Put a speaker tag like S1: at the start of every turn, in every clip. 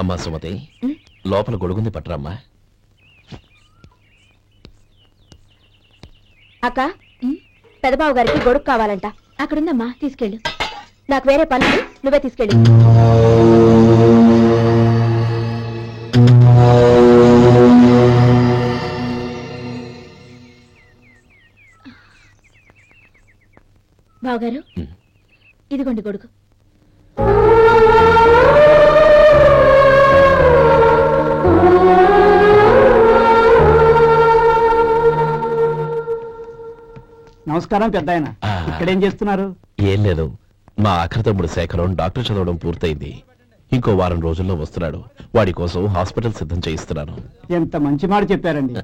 S1: అమ్మా సుమతి, లోపల గొడుగుంది పట్టరమ్మా.
S2: అక్క, పెదబాబు గారికి గొడుగు కావాలంట. అక్కడుందమ్మా, తీసుకెళ్ళు. నాకు వేరే పని, నువ్వే తీసుకెళ్ళు. బావగారు, ఇదిగోండి గొడుగు.
S3: నమస్కారం పెద్దాయన. ఇక్కడేం చేస్తున్నారు?
S1: ఏం లేదు, మా ఆఖరి తమ్ముడు శేఖరం డాక్టర్ చదవడం పూర్తయింది. ఇంకో వారం రోజుల్లో వస్తున్నాడు. వాడి కోసం హాస్పిటల్ సిద్ధం చేయిస్తున్నాను.
S3: ఎంత మంచి మాట చెప్పారండి.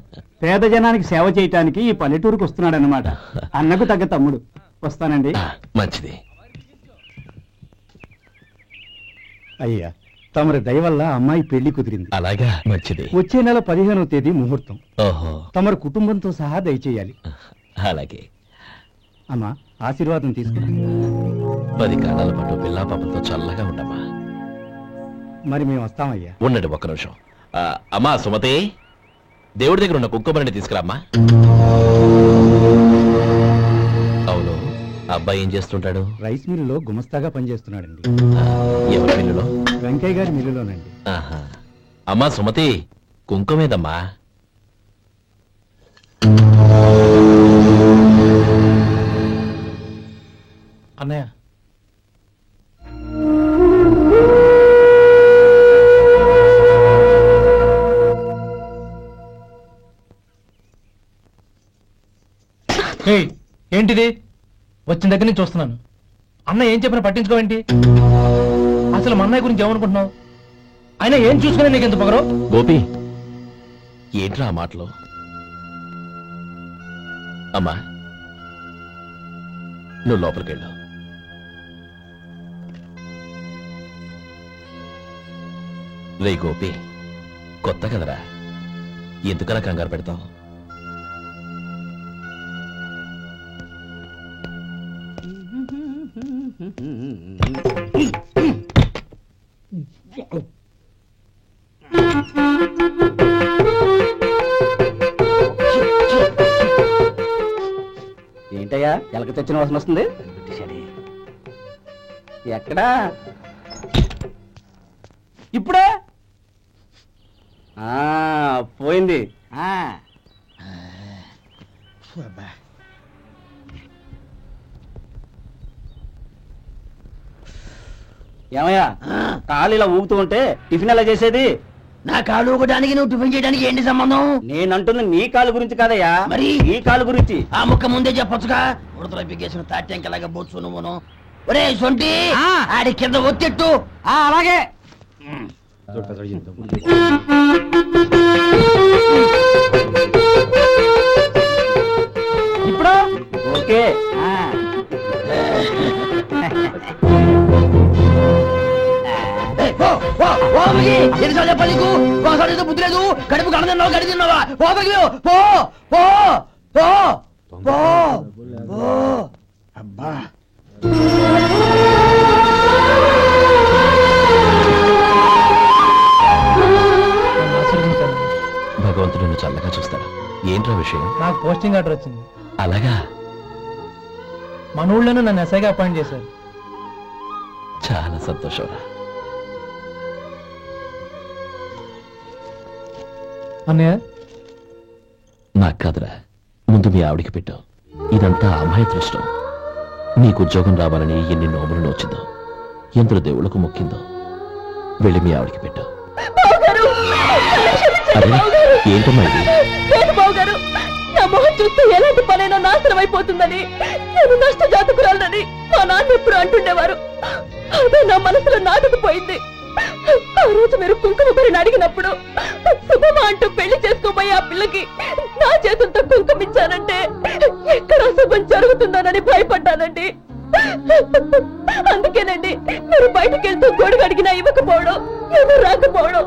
S3: పేద జనానికి సేవ చేయటానికి ఈ పల్లెటూరుకు వస్తున్నాడు అన్నమాట. అన్నకు తగ్గ తమ్ముడు. వస్తానండి.
S1: మంచిది.
S3: అయ్యా, తమరి దయ వల్ల అమ్మాయి పెళ్లి కుదిరింది.
S1: అలాగా, మంచిది.
S3: వచ్చే నెల 15వ తేదీ ముహూర్తం.
S1: ఓహో,
S3: తమరి కుటుంబంతో సహా దయచేయాలి.
S1: అలాగే.
S3: అమ్మా, ఆశీర్వాదం తీసుకుని
S1: 10 కాలాల పాటు పిల్లా పాపంతో చల్లగా ఉండమ్మా.
S3: మరి మేము వస్తామయ్యా.
S1: ఉండండి ఒక్క నిమిషం. అమ్మా సుమతి, దేవుడి దగ్గర ఉన్న కుక్కమరిని తీసుకురామ్మా. అవును, అబ్బాయి ఏం చేస్తుంటాడు?
S3: రైస్ మిల్లులో గుమస్తాగా పనిచేస్తున్నాడండి.
S1: ఎవరి మిల్లులో?
S3: వెంకయ్య గారి మిల్లులోనండి.
S1: అమ్మా సుమతి, కుంకుమేదమ్మా.
S4: అన్నయ్య, ఏంటిది? వచ్చిన దగ్గర నుంచి చూస్తున్నాను. అన్న ఏం చెప్పినా పట్టించుకోవేంటి? అసలు మా అన్నయ్య గురించి ఏమనుకుంటున్నావు? ఆయన ఏం చూసుకునే నీకు ఎంత పొగరు?
S1: గోపి, ఏంట్రా ఆ మాటలు? అమ్మా, నువ్వు లోపలికి వెళ్ళు. రే గోపి, కొత్త కదరా, ఎందుకలా కంగారు పెడతావు?
S3: ఏంటయ్యా, ఎలక తెచ్చిన వాసన వస్తుంది? ఎక్కడా? ఇప్పుడే పోయింది. ఏమయ్యా, కాలు ఇలా ఊగుతూ ఉంటే టిఫిన్ ఎలా చేసేది?
S5: నా కాలు ఊగడానికి నువ్వు టిఫిన్ చేయడానికి ఏంటి సంబంధం?
S3: నేనంటుంది నీ కాలు గురించి కాదయ్యా,
S5: మరి
S3: ఈ కాలు గురించి.
S5: ఆ ముక్క ముందే చెప్పొచ్చుగా. ఉడతలో పిగేసిన తాట్యంకలాగా బొచ్చు నువ్వును. ఒరే సొంటి, ఆడి కింద ఒత్తిట్టు.
S3: అలాగే. ఇప్పుడు ఓకే.
S5: ఎన్నిసార్లు చెప్పాలి నీకు? ఒకసారి బుద్ధి లేదు. కడుపు గడ తిన్నావు, గడి తిన్నావా? పో పో పో పో పో.
S3: అబ్బా,
S1: భగవంతుడు నిన్ను చల్లగా చూస్తాడు. ఏంట్రా విషయం?
S4: నాకు పోస్టింగ్ ఆర్డర్ వచ్చింది.
S1: అలాగా?
S4: మన ఊళ్ళోనూ నన్ను ఎస్ఐగా అపాయింట్ చేశారు.
S1: చాలా సంతోషంరా.
S4: అన్నయ్య,
S1: నాకు కాదురా, ముందు మీ ఆవిడికి పెట్టావు. ఇదంతా అమ్మాయి దృష్టం. నీకు ఉద్యోగం రావాలని ఎన్ని నోములు నోచిందో, ఎందరు దేవుళ్లకు మొక్కిందో. వెళ్ళి మీ ఆవిడికి పెట్టావు. అరే, ఏంటమ్మా ఇది?
S2: బావగారు, నా మొహం చూస్తే ఎలాంటి పనైనా నాశనం అయిపోతుందని, నేను నష్ట జాతకురాలని మా నాన్న ఎప్పుడు అంటుండేవారు. అదే నా మనసులో నాటుకుపోయింది. ఆ రోజు మీరు కుంకుమ భరిని అడిగినప్పుడు శుభమా అంటూ పెళ్లి చేసుకోబోయే ఆ పిల్లకి నా చేతులతో కుంకుమిచ్చానంటే ఎక్కడ శుభం జరుగుతుందోనని భయపడ్డానండి. అందుకేనండి మీరు బయటకు వెళ్తూ గొడుగు అడిగినా ఇవ్వకపోవడం, ఎవరు రాకపోవడం.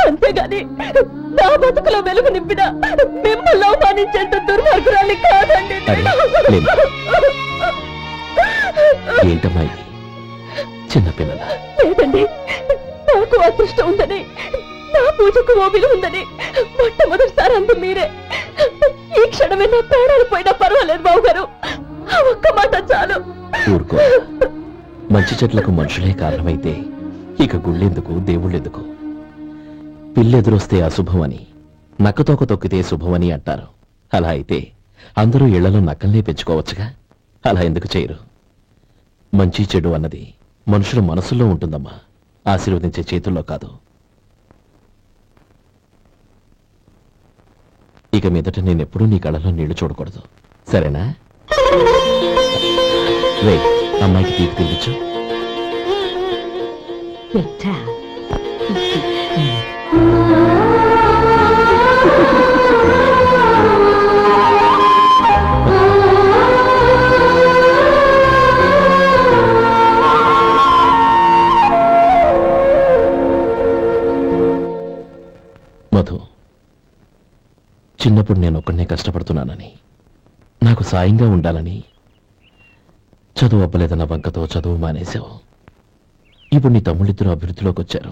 S2: అంతేగాని నా బతుకులో వెలుగు నింపిన మిమ్మల్ని అవమానించేంత దుర్మార్గురాలి కాదండి.
S1: ఏంటమ్మా ఇది? చిన్నపిల్లల
S2: లేదండి, నాకు అదృష్టం ఉందని, నా పూజకు ఓ విలువ ఉందని మొట్టమొదటిసారి అందు మీరే. ఈ క్షణమే నా ప్రాణాలు పోయినా పర్వాలేదు బావగారు, ఆ ఒక్క మాట చాలు.
S1: ఊరుకో. మంచి చెట్లకు మనుషులే కారణమైతే ఇక గుళ్ళెందుకు, దేవుళ్ళెందుకు? పిల్లెదురొస్తే అశుభం అని, నక్కతోక తొక్కితే శుభమని అంటారు. అలా అయితే అందరూ ఇళ్లలో నక్కల్నే పెంచుకోవచ్చుగా. అలా ఎందుకు చేయరు? మంచి చెడు అన్నది మనుషుల మనసుల్లో ఉంటుందమ్మా, ఆశీర్వదించే చేతుల్లో కాదు. ఇక మీదట నేనెప్పుడూ నీ కళ్ళలో నీళ్లు చూడకూడదు, సరేనా? రే, అమ్మాయికి తీపి తినిపించు. మధు, చిన్నప్పుడు నేను ఒక్కడనే కష్టపడుతున్నానని, నాకు సాయంగా ఉండాలని చదువు అవ్వలేదన్న వంకతో చదువు మానేశావు. ఇప్పుడు నీ తమ్ముళ్ళిద్దరూ అభివృద్ధిలోకి వచ్చారు.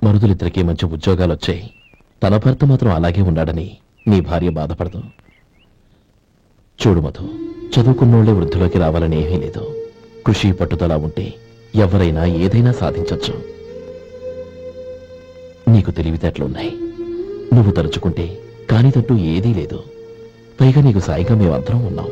S1: మరుదులిద్దరికీ మంచి ఉద్యోగాలు వచ్చాయి. తన భర్త మాత్రం అలాగే ఉన్నాడని నీ భార్య బాధపడదు. చూడు మధు, చదువుకున్నోళ్లే వృద్ధిలోకి రావాలని ఏమీ లేదు. కృషి పట్టుదల ఉంటే ఎవరైనా ఏదైనా సాధించొచ్చు. నీకు తెలివితేటలున్నాయి. నువ్వు తలుచుకుంటే కానిదంటూ ఏదీ లేదు. పైగా నీకు సాయిగా మేమందరం ఉన్నాం.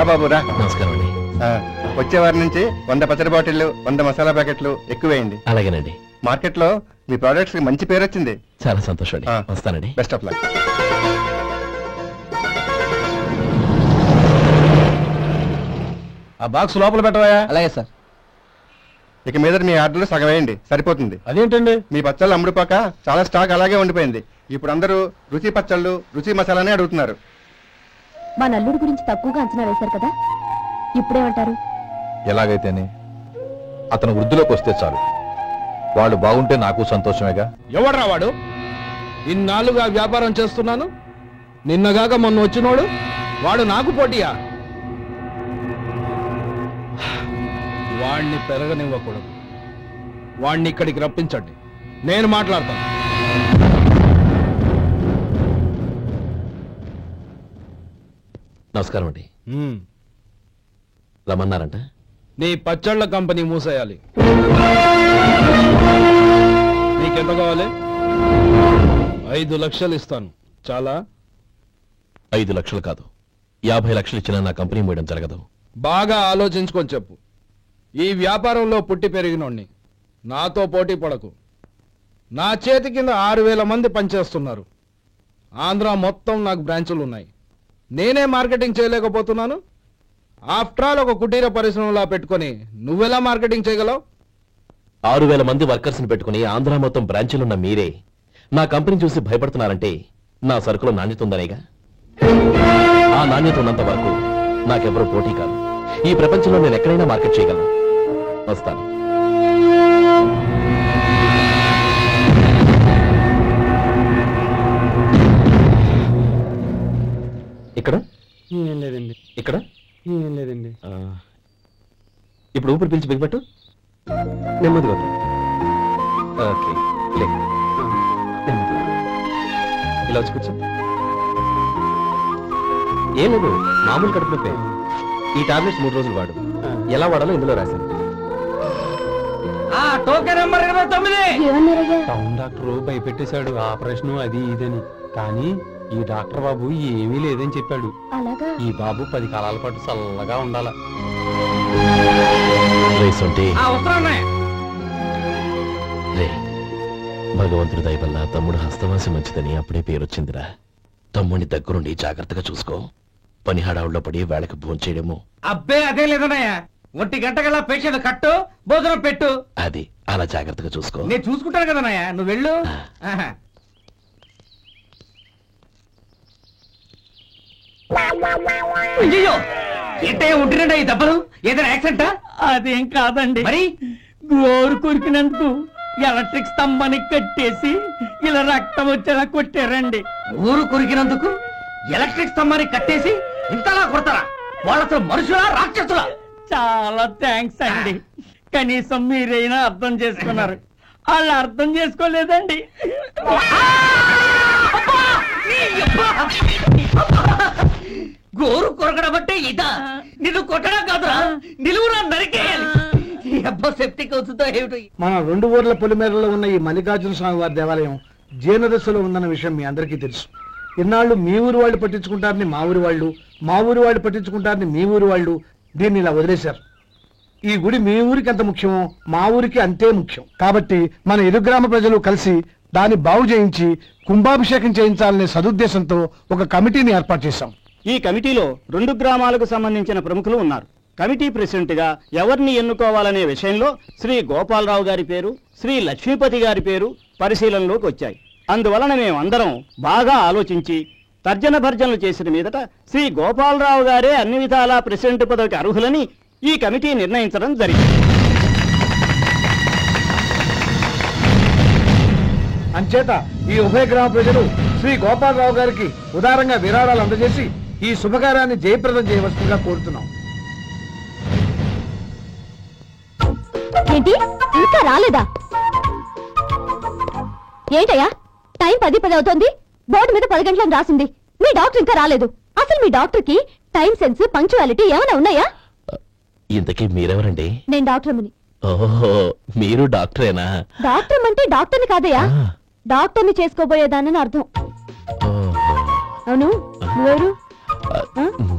S6: బాబు రా.
S1: నమస్కారం అండి.
S6: వచ్చే వారి నుంచి 100 పచ్చడి బాటిళ్లు, 100 మసాలా ప్యాకెట్లు ఎక్కువేయండి.
S1: అలాగేనండి.
S6: మార్కెట్ లో మీ ప్రోడక్ట్స్ కి మంచి పేరు వచ్చింది.
S1: చాలా సంతోషం అండి. వస్తానండి.
S6: Best of luck.
S4: ఆ బాక్స్ లోపల పెట్టవా?
S5: అలాగే సార్.
S6: ఇక మీద మీ ఆర్డర్లు సగం వేయండి, సరిపోతుంది.
S4: అదేంటండి?
S6: మీ పచ్చళ్ళు అమ్ముడుపోక చాలా స్టాక్ అలాగే ఉండిపోయింది. ఇప్పుడు అందరూ రుచి పచ్చళ్ళు, రుచి మసాలానే అడుగుతున్నారు.
S2: మా నల్లుడి గురించి తక్కువగా అంచనా వేశారు కదా, ఇప్పుడేమంటారు?
S7: ఎలాగైతేనే అతను వృద్ధిలోకి వస్తే చాలు. వాడు బాగుంటే నాకు సంతోషమేగా.
S4: ఎవడ్రా వాడు? ఇన్నాళ్ళుగా వ్యాపారం చేస్తున్నాను, నిన్నగాక మొన్న వచ్చినోడు వాడు నాకు పోటీయా? వాణ్ణి పెరగనివ్వకూడదు. వాణ్ణి ఇక్కడికి రప్పించండి, నేను మాట్లాడతాను.
S1: నమస్కారం అండి. రమ్మన్నారంట?
S4: నీ పచ్చళ్ళ కంపెనీ మూసేయాలి. నీకెంత కావాలి? 5 లక్షలు ఇస్తాను. చాలా?
S1: 5 లక్షలు కాదు, 50 లక్షలు ఇచ్చినా నా కంపెనీ మూయడం జరగదు.
S4: బాగా ఆలోచించుకొని చెప్పు. ఈ వ్యాపారంలో పుట్టి పెరిగినోణ్ణి, నాతో పోటీ పడకు. నా చేతి కింద 6,000 మంది పనిచేస్తున్నారు. ఆంధ్ర మొత్తం నాకు బ్రాంచులు ఉన్నాయి. నేనే మార్కెటింగ్ చేయలేకపోతున్నాను. ఆఫ్టర్ ఆల్ ఒక కుటీర పరిశ్రమలా పెట్టుకొని నువ్వెలా మార్కెటింగ్ చేయగలవు?
S1: 6,000 మంది వర్కర్స్ ని పెట్టుకుని ఆంధ్ర మొత్తం బ్రాంచీలున్న మీరే నా కంపెనీ చూసి భయపడుతున్నారంటే నా సరుకులో నాణ్యత ఉందనేగా. ఆ నాణ్యత ఉన్నంత వరకు నాకెవరూ పోటీ కాదు. ఈ ప్రపంచంలో నేను ఎక్కడైనా మార్కెట్ చేయగలను. వస్తాను. ఇక్కడ
S3: ఏం లేదండి,
S1: ఇక్కడ
S3: ఏం లేదండి.
S1: ఇప్పుడు ఊపిరి పీల్చి బిగ్బట్టు. నెమ్మదిగా వద్దు. ఓకే, లే. నెమ్మదిగా. ఇలా వచ్చి కూర్చో. ఏం లేదు, మామూలు కడుపు నొప్పే. ఈ టాబ్లెట్స్ 3 రోజులు వాడు. ఎలా వాడాలో ఇందులో రాశాను.
S5: Token number 29.
S2: ఏమన్నారయ్యా?
S3: టౌన్ డాక్టర్ భయపెట్టేశాడు, ఆపరేషన్ అది ఇదని. కానీ ఈ డాక్టర్ బాబు ఏమీ లేదని చెప్పాడు.
S2: అలాగా?
S3: ఈ బాబు 10 కాలాల పాటు చల్లగా ఉండాల.
S1: రే, భగవంతుడి దయ వల్ల తమ్ముడు హస్తవాసి మంచిదని అప్పుడే పేరొచ్చిందిరా. తమ్ముడిని దగ్గరుండి జాగ్రత్తగా చూసుకో. పని హడావుల్లో పడి వేళకు భోంచేయడము.
S5: అబ్బే అదే లేదన్నయ్య, 1 గంటకల్లా పేషెంట్ కట్టు, భోజనం పెట్టు.
S1: అది అలా జాగ్రత్తగా చూసుకో.
S5: నేను చూసుకుంటాను కదన్నయ్య, నువ్వు వెళ్ళు. అయ్యో, ఏంటయ్యా ఉంటున్నాడా ఈ దెబ్బలు? ఏదైనా యాక్సిడెంటా?
S3: అదేం కాదండి,
S5: మరి
S3: గోరు కొరికినందుకు ఎలక్ట్రిక్ స్తంభాన్ని కట్టేసి ఇలా రక్తం వచ్చేలా కొట్టారండి.
S5: ఊరు కొరికినందుకు ఎలక్ట్రిక్ స్తంభాన్ని కట్టేసి ఇంతలా కొడతారా? వాళ్ళతో మనుషులా రాక్షసులా?
S3: చాలా థ్యాంక్స్ అండి, కనీసం మీరైనా అర్థం చేసుకున్నారు. వాళ్ళు అర్థం చేసుకోలేదండి.
S5: గోరు కొరకడం అంటే ఇదా? నిన్ను కొట్టడం కాదురా, నిలువురా నరికేయాలి. అబ్బా సెప్టిక్ అవుతుందో ఏమిటో.
S8: మన 2 ఊర్ల పొలిమేరలో ఉన్న ఈ మల్లికార్జున స్వామి వారి దేవాలయం జీర్ణదశలో ఉందన్న విషయం మీ అందరికీ తెలుసు. ఇన్నాళ్ళు మీ ఊరు వాళ్ళు పట్టించుకుంటారని మా ఊరి వాళ్ళు, మా ఊరి వాళ్ళు పట్టించుకుంటారని మీ ఊరి వాళ్ళు దీన్ని ఇలా వదిలేశారు. ఈ గుడి మీ ఊరికి ఎంత ముఖ్యమో మా ఊరికి అంతే ముఖ్యం. కాబట్టి మన ఇరు గ్రామ ప్రజలు కలిసి దాన్ని బాగు చేయించి కుంభాభిషేకం చేయించాలనే సదుద్దేశంతో ఒక కమిటీని ఏర్పాటు చేశాం.
S3: ఈ కమిటీలో 2 గ్రామాలకు సంబంధించిన ప్రముఖులు ఉన్నారు. కమిటీ ప్రెసిడెంట్ గా ఎవరిని ఎన్నుకోవాలనే విషయంలో శ్రీ గోపాలరావు గారి పేరు, శ్రీ లక్ష్మీపతి గారి పేరు పరిశీలనలోకి వచ్చాయి. అందువలన మేమందరం బాగా ఆలోచించి తర్జన భర్జనలు చేసిన మీదట శ్రీ గోపాలరావు గారే అన్ని విధాలా ప్రెసిడెంట్ పదవికి అర్హులని ఈ కమిటీ నిర్ణయించడం జరిగింది.
S8: అంచేత ఈ ఉభయ గ్రామ ప్రజలు శ్రీ గోపాలరావు గారికి ఉదారంగా విరాళాలు అందజేసి ఈ శుభకార్యాన్ని జయప్రదం చేయవలసిందిగా కోరుతున్నాం.
S2: ఏంటి ఇంకా రాలేదా? ఏంటయ్యా, టైం 10 అవుతోంది. బోర్డు మీద 10 గంటలను రాసింది. మీ డాక్టర్ ఇంకా రాలేదు. అసలు మీ డాక్టర్ కి టైం సెన్స్, పంక్చువాలిటీ ఏమైనా ఉన్నాయా?
S1: ఇంతకీ మీరెవరండి?
S2: నేను డాక్టర్ అమ్మని.
S1: ఓహో, మీరు డాక్టరేనా?
S2: డాక్టర్ అంటే డాక్టర్ని కాదయ్యా, డాక్టర్ని చేసుకోబోయేదానని అర్థం. అవును, నువ్వెవరు?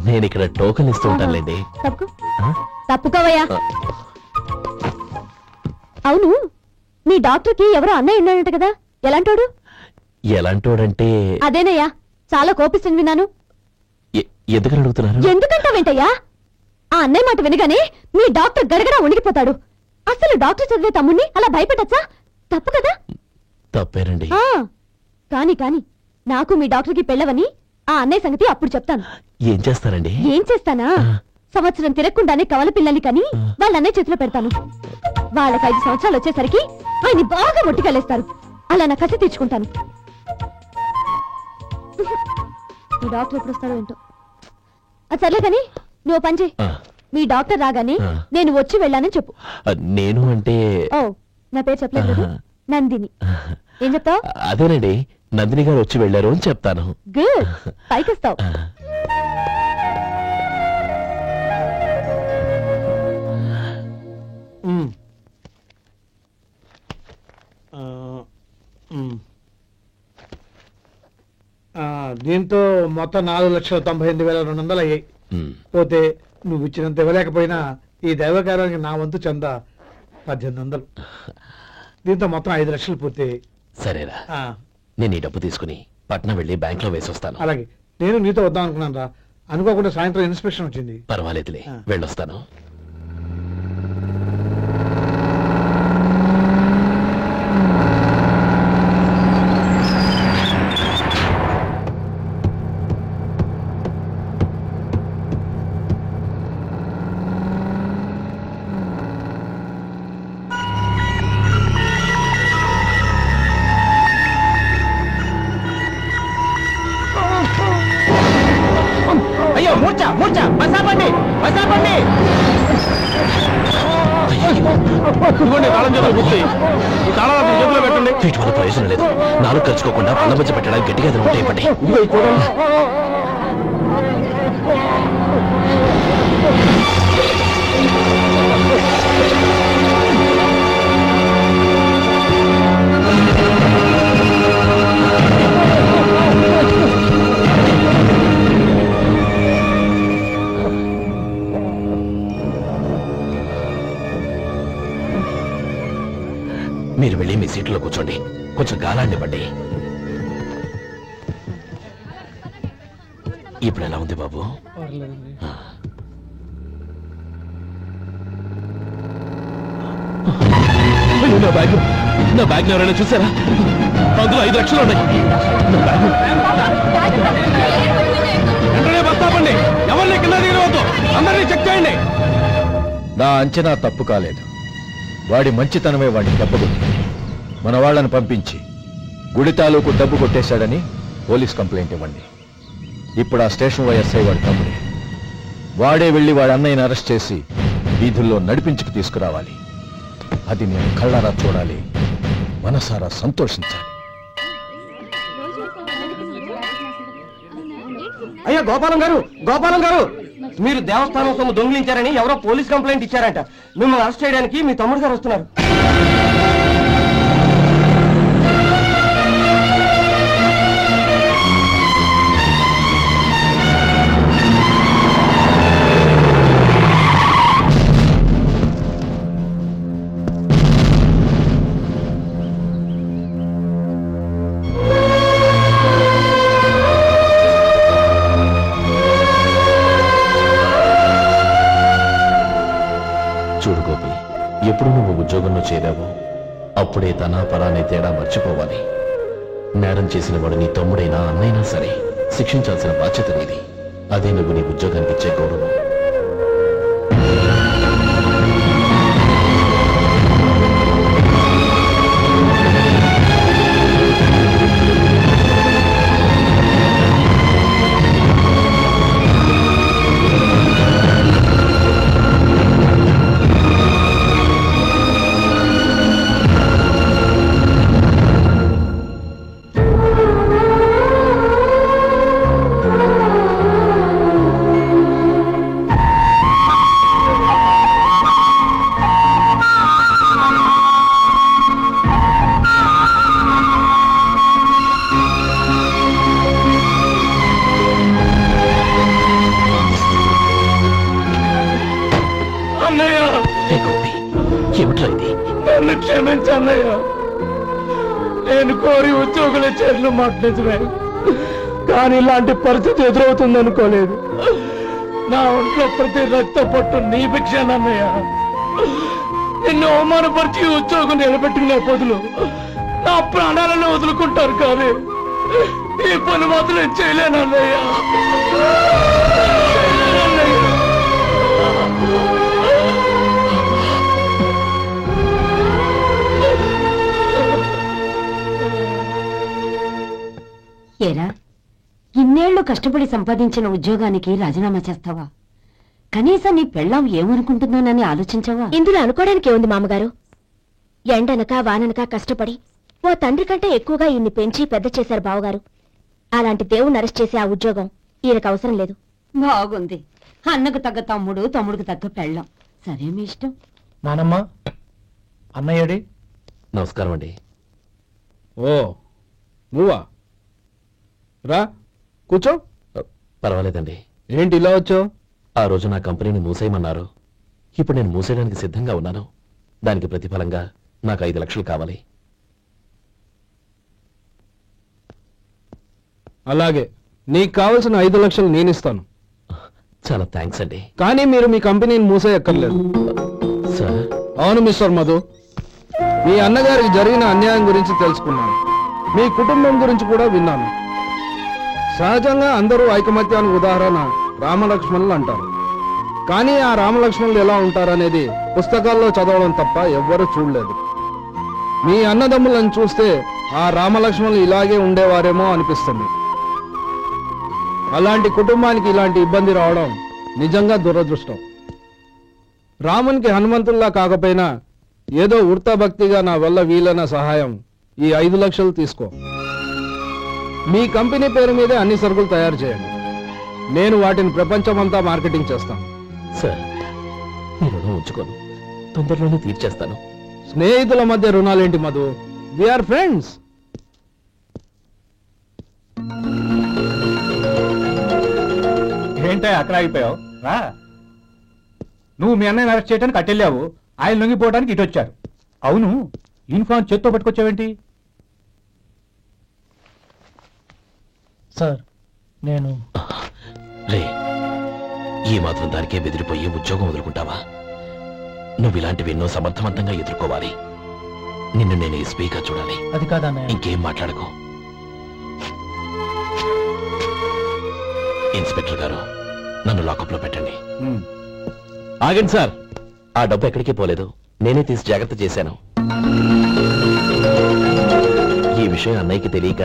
S1: నేను ఇక్కడ టోకెన్ ఇస్తూ ఉంటానులేండి.
S2: తప్పుకోవయ్యా. అవును, మీ డాక్టర్ కి ఎవరో అన్నయ్య ఉన్నాడంట కదా, ఎలాంటోడు?
S1: ఎలాంటోడంటే
S2: అదేనయ్యా, చాలా కోపిస్తుంది విన్నాను.
S1: ఎందుకని అడుగుతున్నారు?
S2: ఎందుకంటావేంటయ్యా? ఆ అన్నయ్య మాట వినగానే మీ డాక్టర్ గడగడా ఉణిగిపోతాడు. అసలు డాక్టర్ చదివే తమ్ముణ్ణి అలా భయపెట్టచ్చా? తప్పు కదా?
S1: తప్పేనండి.
S2: కాని కాని నాకు మీ డాక్టర్కి పెళ్ళవని ఆ అన్నయ్య సంగతి అప్పుడు చెప్తాను.
S1: ఏం చేస్తారండి?
S2: ఏం చేస్తానా, సంవత్సరం తిరగకుండానే కవల పిల్లల్ని కని వాళ్ళ అన్నయ్య చేతిలో పెడతాను. వాళ్ళకి 5 సంవత్సరాలు వచ్చేసరికి ఆయన్ని బాగా మొట్టికెళ్ళేస్తారు. అలా నా కసి తీర్చుకుంటాను. మీ డాక్టర్ ఎప్పుడు వస్తాడో ఏంటో. అది సర్లే కానీ నువ్వు పని చేయి. మీ డాక్టర్ రాగానే నేను వచ్చి వెళ్ళానని చెప్పు.
S1: నేను అంటే
S2: ఓ, నా పేరు చెప్పలేదు కదా, నందిని. ఏం చెప్తావు?
S1: అదేనండి, నందిని గారు వచ్చి వెళ్ళారు అని చెప్తాను.
S2: గుడ్, పైకిస్తావు.
S8: దీంతో మొత్తం 4,98,200 అయ్యాయి. పోతే నువ్వు ఇచ్చినంత ఇవ్వలేకపోయినా ఈ దైవకార్యానికి నా వంతు చందా 1800. దీంతో మొత్తం 5 లక్షలు పూర్తయ్యాయి.
S1: సరేరా, నేను ఈ డబ్బు తీసుకుని పట్నం వెళ్ళి బ్యాంక్ లో వేసి వస్తాను.
S8: అలాగే, నేను నీతో వద్దాం అనుకున్నాను రా, అనుకోకుండా సాయంత్రం ఇన్స్పెక్షన్ వచ్చింది.
S1: పర్వాలేదులే, వెళ్ళొస్తాను.
S4: పెట్టండి.
S1: వీటి వల్ల ప్రయోజనం లేదు. నాలుగు కలుసుకోకుండా పళ్ళ మధ్య పెట్టడానికి గట్టిగా ఏదైనా ఉంటే ఇవ్వండి. మీరు వెళ్ళి మీ సీట్లో కూర్చోండి, కొంచెం గాలాన్ని ఇవ్వండి. ఇప్పుడు ఎలా ఉంది బాబు? నా బ్యాగ్ ఎవరైనా చూసారా? అందులో 5 లక్షలు ఉన్నాయి. నా బ్యాగ్
S4: వెంటనే బస్తాపండి. ఎవరిని కింద దిగవద్దు. అందరినీ చెక్ చేయండి.
S7: నా అంచనా తప్పు కాలేదు. వాడి మంచితనమే వాడిని దెబ్బకొట్టింది. మన వాళ్ళని పంపించి గుడి తాలూకు డబ్బు కొట్టేశాడని పోలీస్ కంప్లైంట్ ఇవ్వండి. ఇప్పుడు ఆ స్టేషన్ వైఎస్ఐ వాడి తమ్ముడే. వాడే వెళ్ళి వాడి అన్నయ్యని అరెస్ట్ చేసి వీధుల్లో నడిపించుకు తీసుకురావాలి. అది నేను కళ్ళారా చూడాలి, మనసారా సంతోషించాలి.
S5: అయ్యా గోపాలం గారు, గోపాలం గారు, మీరు దేవస్థానం సొమ్ము దొంగిలించారని ఎవరో పోలీస్ కంప్లైంట్ ఇచ్చారంట. మిమ్మల్ని అరెస్ట్ చేయడానికి మీ తమ్ముడు గారు వస్తున్నారు.
S1: చూడు గోపి, ఎప్పుడు నువ్వు ఉద్యోగంలో చేరావో అప్పుడే తన పరానే తేడా మర్చిపోవాలి. నేరం చేసిన వాడు నీ తమ్ముడైనా అన్నైనా సరే శిక్షించాల్సిన బాధ్యత నీది. అదే నువ్వు నీ ఉద్యోగానికి ఇచ్చే గౌరవం. ఏమిట్రా ఇది?
S4: నన్ను క్షమించన్నయ్య. నేను కోరి ఉద్యోగుల చేతులు మాట్లాడుతున్నా, కానీ ఇలాంటి పరిస్థితి ఎదురవుతుంది అనుకోలేదు. నా ఒంట్లో ప్రతి రక్త పట్టు నీ భిక్షానన్నయ్య. నిన్ను అవమానపరిచి ఉద్యోగం నిలబెట్టుకునే బదులు నా ప్రాణాలను వదులుకుంటారు, కానీ ఈ పని మాత్రం చేయలేనన్నయ్య.
S9: ఏరా, ఇన్నేళ్లు కష్టపడి సంపాదించిన ఉద్యోగానికి రాజీనామా చేస్తావా? కనీసం నీ పెళ్ళాం ఏమనుకుంటుందోనని ఆలోచించావా?
S2: ఇందులో అనుకోవడానికి ఏముంది మామగారు? ఎండనక వాననక కష్టపడి ఓ తండ్రి కంటే ఎక్కువగా ఇన్ని పెంచి పెద్ద చేశారు బావగారు. అలాంటి దేవుణ్ణి అరెస్ట్ చేసే ఆ ఉద్యోగం ఈయనకు అవసరం లేదు.
S9: బాగుంది. అన్నకు తగ్గ తమ్ముడు, తమ్ముడికి తగ్గ పెళ్ళాం. సరే, మీ ఇష్టం.
S4: నానమ్మ, అన్నయ్యడి.
S1: నమస్కారం అండి.
S4: ఓ నువ్వా? రా కూర్చో.
S1: పర్వాలేదండి.
S4: ఏంటి ఇలా వచ్చావు?
S1: ఆ రోజు నా కంపెనీని మూసేయమన్నారు. ఇప్పుడు నేను మూసేయడానికి సిద్ధంగా ఉన్నాను. దానికి ప్రతిఫలంగా నాకు 5 లక్షలు కావాలి.
S4: అలాగే, నీకు కావలసిన 5 లక్షలు నేను ఇస్తాను.
S1: చాలా థ్యాంక్స్ అండి.
S4: కానీ మీరు మీ కంపెనీని మూసేయక్కర్లేదు.
S1: సార్?
S4: అవును మిస్టర్ మధు, మీ అన్నగారికి జరిగిన అన్యాయం గురించి తెలుసుకున్నాను. మీ కుటుంబం గురించి కూడా విన్నాను. సహజంగా అందరూ ఐకమత్యానికి ఉదాహరణ రామలక్ష్మణులు అంటారు. కానీ ఆ రామలక్ష్మణులు ఎలా ఉంటారనేది పుస్తకాల్లో చదవడం తప్ప ఎవ్వరూ చూడలేదు. మీ అన్నదమ్ములను చూస్తే ఆ రామలక్ష్మణులు ఇలాగే ఉండేవారేమో అనిపిస్తుంది. అలాంటి కుటుంబానికి ఇలాంటి ఇబ్బంది రావడం నిజంగా దురదృష్టం. రామునికి హనుమంతుల్లా కాకపోయినా ఏదో ఉడతా భక్తిగా నా వల్ల వీలైన సహాయం ఈ 5 లక్షలు తీసుకో. మీ కంపెనీ పేరు మీదే అన్ని సరుకులు తయారు చేయండి. నేను వాటిని ప్రపంచమంతా మార్కెటింగ్ చేస్తాను.
S1: సార్ మీ రుణం ఉంచుకోను, తొందరలోనే తీర్చేస్తాను.
S4: స్నేహితుల మధ్య రుణాలేంటి మధు? We are friends.
S10: ఏంటో అక్కడ ఆగిపోయావు రా. నువ్వు మీ అన్నయ్యని అరెస్ట్ చేయడానికి అట్టెళ్ళావు, ఆయన లొంగిపోవడానికి ఇటు వచ్చారు. అవును, యూనిఫామ్ చేత్తో పట్టుకొచ్చావేంటి?
S8: సార్ నేను
S1: రే, ఈ మాత్రం దానికే బెదిరిపోయి ఉద్యోగం వదులుకుంటావా? నువ్వు ఇలాంటివి ఎన్నో సమర్థవంతంగా ఎదుర్కోవాలి. నిన్ను నేను ఎస్పీగా చూడాలి.
S8: అది కాదన్నయ్య.
S1: ఇంకేం మాట్లాడకు. ఇన్స్పెక్టర్ గారు, నన్ను లాకప్లో పెట్టండి. ఆగండి సార్, ఆ డబ్బు ఎక్కడికి పోలేదు, నేనే తీసి జాగ్రత్త చేశాను. ఈ విషయం అన్నయ్యకి తెలియక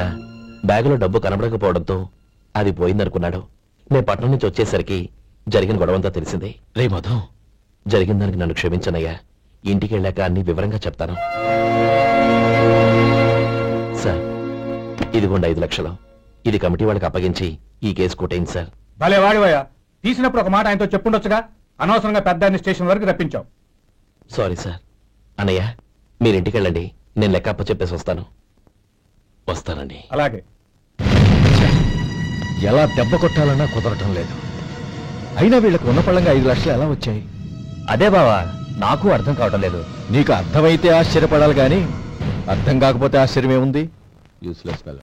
S1: బ్యాగులో డబ్బు కనబడకపోవడంతో అది పోయిందనుకున్నాడు. నేను పట్నం నుంచి వచ్చేసరికి జరిగిన గొడవంతా తెలిసింది. రే మధు, జరిగిన దానికి నన్ను క్షమించనయ్యా. ఇంటికి వెళ్ళాక అన్ని వివరంగా చెప్తాను. సార్, ఇదిగోండి 5 లక్షలు. ఇది కమిటీ వాళ్ళకి అప్పగించి ఈ కేసు కొట్టేయండి సార్.
S10: భలే వాడివయ్యా, తీసినప్పుడు ఒక మాట ఆయనతో చెప్పుండొచ్చుగా. అనవసరంగా పెద్ద స్టేషన్ వరకు రప్పించావు.
S1: Sorry sir. అన్నయ్య, మీరు ఇంటికి వెళ్ళండి, నేను లెక్క అప్ప చెప్పేసి వస్తానండి.
S10: అలాగే.
S7: ఎలా దెబ్బ కొట్టాలన్నా కుదరటం లేదు. అయినా వీళ్ళకు ఉన్న పళ్ళంగా 5 లక్షలు ఎలా వచ్చాయి?
S5: అదే బావా, నాకు అర్థం కావటం లేదు.
S7: నీకు అర్థమైతే ఆశ్చర్యపడాలి గాని అర్థం కాకపోతే ఆశ్చర్యమేముంది? Useless fellow.